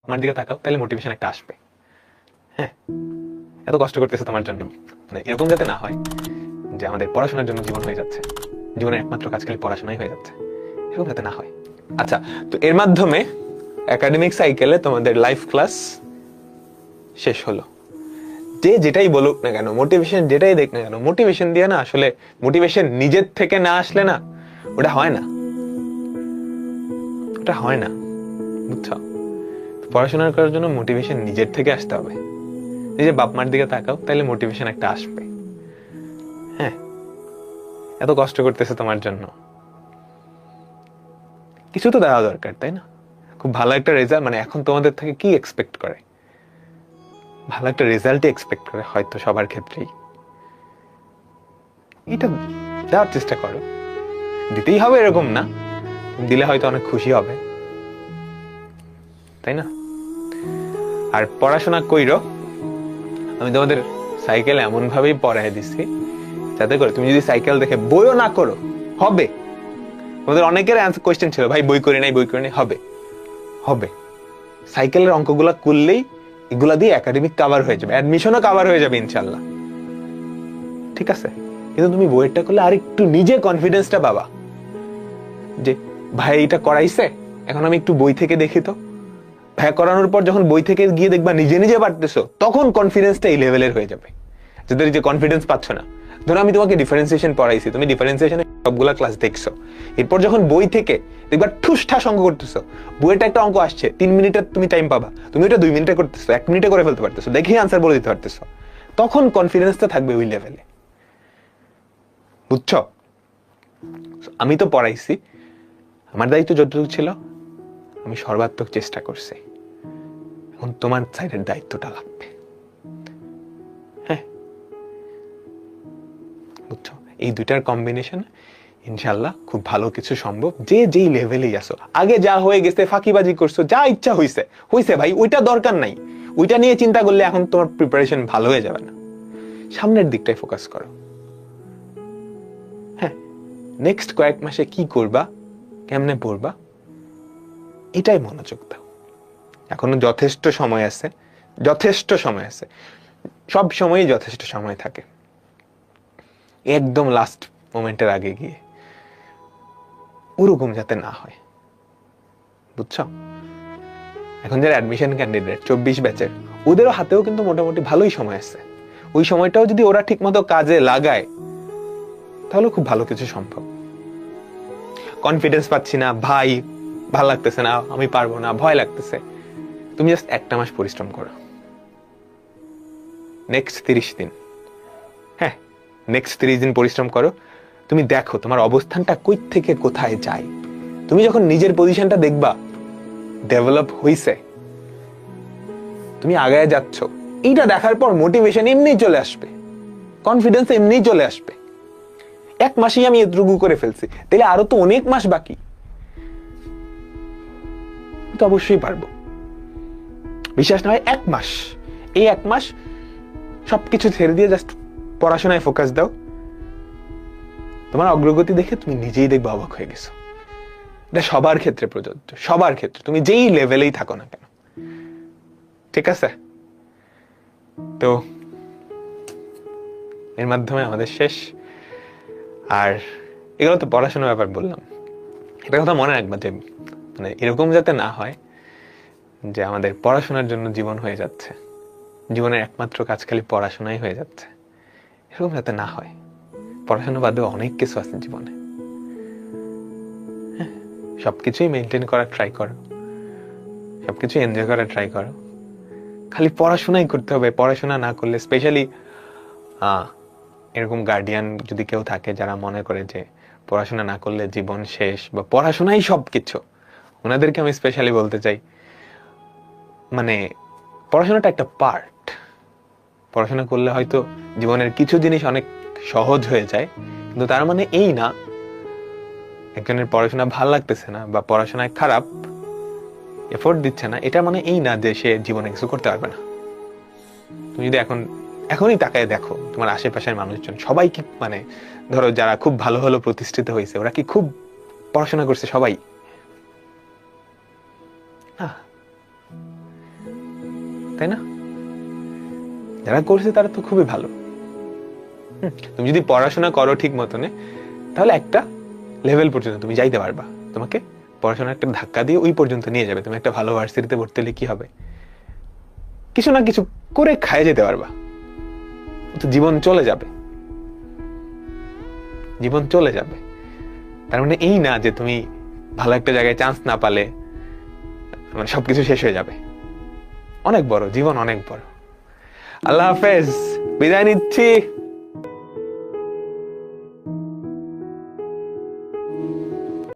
আমার দিকে তাকাও, তাহলে মোটিভেশন একটা আসবে। হ্যাঁ, এত কষ্ট করতেছে তোমার জন্য, মানে এরকম যাতে না হয় যে আমাদের পড়াশোনার জন্য জীবন হয়ে যাচ্ছে, জীবনের একমাত্র কাজ খালি পড়াশোনাই হয়ে যাচ্ছে, এরকম যাতে না হয়। আচ্ছা, তো এর মাধ্যমে একাডেমিক সাইকেলে তোমাদের লাইফ ক্লাস শেষ হলো। যে যেটাই বলুক না কেন, মোটিভেশন যেটাই দেখ না কেন, মোটিভেশন দিয়ে না, আসলে মোটিভেশন নিজের থেকে না আসলে না, ওটা হয় না, ওটা হয় না, বুঝছো? পড়াশোনা করার জন্য মোটিভেশন নিজের থেকে আসতে হবে। নিজের বাপ মার দিকে তাকাও, তাহলে মোটিভেশন একটা আসবে। হ্যাঁ, এত কষ্ট করতেছে তোমার জন্য, কিছু তো দেওয়া দরকার, তাই না? খুব ভালো একটা রেজাল্ট, মানে এখন তোমাদের থেকে কি এক্সপেক্ট করে? ভালো একটা রেজাল্টই এক্সপেক্ট করে হয়তো সবার ক্ষেত্রেই। এটা দেওয়ার চেষ্টা করো, দিতেই হবে এরকম না, দিলে হয়তো অনেক খুশি হবে, তাই না? আর পড়াশোনা কইরো, আমি তোমাদের সাইকেল এমন ভাবেই পড়াই দিচ্ছি যাতে করে তুমি যদি সাইকেল দেখে বইও না করো, হবে। তোমাদের অনেকের কোয়েশ্চেন ছিল, ভাই বই করি নাই, বই করি নাই, হবে, হবে। সাইকেলের অঙ্কগুলা করলেই এগুলা দিয়ে একাডেমিক কভার হয়ে যাবে, অ্যাডমিশনও কভার হয়ে যাবে ইনশাল্লাহ, ঠিক আছে? কিন্তু তুমি বইটা করলে আর একটু নিজে কনফিডেন্সটা পাবা যে ভাই এটা করাইছে, এখন আমি একটু বই থেকে দেখি তো। ভাই করানোর পর যখন বই থেকে গিয়ে দেখবা নিজে নিজে পারতেছো, তখন কনফিডেন্সটা এই লেভেলের হয়ে যাবে। যাদের যে কনফিডেন্স পাচ্ছ না, ধরো আমি তোমাকে ডিফারেন্সিয়েশন পড়াইছি, তুমি ডিফারেন্সিয়েশনে সবগুলা ক্লাস দেখছো, এরপর যখন বই থেকে দেখবা ঠুসঠাস অঙ্ক করতেছো, বইয়েটা একটা অঙ্ক আসছে 3 মিনিটের তুমি টাইম পাবা, তুমি এটা 2 মিনিটে করতেছো, 1 মিনিটে করে ফেলতে পারতেছো, দেখেই আনসার বলে দিতে পারতেছো, তখন কনফিডেন্সটা থাকবে ওই লেভেলে, বুঝছো? আমি তো পড়াইছি, আমার দায়িত্ব যতটুকু ছিল আমি সর্বাত্মক চেষ্টা করছি, এখন তোমার সাইডের দায়িত্বটা লাগবে। হ্যাঁ, বুঝছো? এই দুইটার কম্বিনেশন ইনশাল্লাহ খুব ভালো কিছু সম্ভব। যে যেই লেভেলেই আসো, আগে যা হয়ে গেছে, ফাঁকিবাজি করছো, যা ইচ্ছা হইছে হইছে ভাই, ওইটা দরকার নাই, ওইটা নিয়ে চিন্তা করলে এখন তোমার প্রিপারেশন ভালো হয়ে যাবে না। সামনের দিকটাই ফোকাস করো। হ্যাঁ, নেক্সট কয়েক মাসে কি করবা, কেমনে পড়বা, এটাই মনোযোগ দাও। এখনো যথেষ্ট সময় আছে, যথেষ্ট সময় আছে, সব সময়ই যথেষ্ট সময় থাকে। একদম লাস্ট মোমেন্টের আগে গিয়ে ওরকম যাতে না হয়, বুঝছো? এখন যারা অ্যাডমিশন ক্যান্ডিডেট 24 ব্যাচের, ওদেরও হাতেও কিন্তু মোটামুটি ভালোই সময় আছে। ওই সময়টাও যদি ওরা ঠিক মতো কাজে লাগায়, তাহলে খুব ভালো কিছু সম্ভব। কনফিডেন্স পাচ্ছি না ভাই, ভালো লাগতেছে না, আমি পারবো না, ভয় লাগতেছে, তুমি জাস্ট একটা মাস পরিশ্রম করো, নেক্সট 30 দিন, হ্যাঁ নেক্সট 30 দিন পরিশ্রম করো। তুমি দেখো তোমার অবস্থানটা কই থেকে কোথায় যায়। তুমি যখন নিজের পজিশনটা দেখবা ডেভেলপ হইছে, তুমি আগায় যাচ্ছ, এইটা দেখার পর মোটিভেশন এমনিই চলে আসবে, কনফিডেন্স এমনিই চলে আসবে। এক মাসেই আমি এতটুকু করে ফেলছি, তাহলে আরো তো অনেক মাস বাকি, তো অবশ্যই পারবো। বিশ্বাস না হয় 1 মাস, এই 1 মাস সবকিছু ছেড়ে দিয়ে জাস্ট পড়াশোনায় ফোকাস দাও, তোমার অগ্রগতি দেখে তুমি নিজেই দেখবে অবাক হয়ে গেছো। এটা সবার ক্ষেত্রে প্রযোজ্য, সবার ক্ষেত্রে, তুমি যেই লেভেলেই থাকো না কেন, ঠিক আছে? তো এর মাধ্যমে আমাদের শেষ। আর এগুলো তো পড়াশোনার ব্যাপার বললাম, একটা কথা মনে রাখবা যে মানে এরকম যাতে না হয় যে আমাদের পড়াশোনার জন্য জীবন হয়ে যাচ্ছে, জীবনের একমাত্র কাজ খালি পড়াশোনাই হয়ে যাচ্ছে, এরকম যাতে না হয়। পড়াশোনা বাদে অনেক কিছু আছে জীবনে, হ্যাঁ সবকিছুই মেনটেন করার ট্রাই করো, সবকিছু এনজয় করার ট্রাই করো। খালি পড়াশোনাই করতে হবে, পড়াশোনা না করলে, স্পেশালি এরকম গার্ডিয়ান যদি কেউ থাকে যারা মনে করে যে পড়াশোনা না করলে জীবন শেষ বা পড়াশোনাই সবকিছু, ওনাদেরকে আমি স্পেশালি বলতে চাই, মানে পড়াশোনাটা একটা পার্ট। পড়াশোনা করলে হয়তো জীবনের কিছু জিনিস অনেক সহজ হয়ে যায়, কিন্তু তার মানে এই না, একজনের পড়াশোনা ভাল লাগতেছে না বা পড়াশোনায় খারাপ এফোর্ট দিচ্ছে না, এটা মানে এই না যে সে জীবনে কিছু করতে পারবে না। তুমি যদি এখনই তাকায় দেখো তোমার আশেপাশের মানুষজন সবাই কি, মানে ধরো যারা খুব ভালো ভালো প্রতিষ্ঠিত হয়েছে, ওরা কি খুব পড়াশোনা করছে সবাই? তাই না? যারা করছে তারা তো খুবই ভালো। তুমি যদি পড়াশোনা করো ঠিক মতনে, তাহলে একটা লেভেল পর্যন্ত তুমি যাইতে পারবা। তোমাকে পড়াশোনা একটা ধাক্কা দিয়ে ওই পর্যন্ত নিয়ে যাবে। তুমি একটা ভালো ভার্সিটিতে ভর্তি হলে কি হবে, কিছু না কিছু করে খায় যেতে পারবা। তো জীবন চলে যাবে, জীবন চলে যাবে। তার মানে এই না যে তুমি ভালো একটা জায়গায় চান্স না পালে মানে সবকিছু শেষ হয়ে যাবে। অনেক বড় জীবন, অনেক বড়। আল্লাহ হাফেজ, বিদায় নিচ্ছি।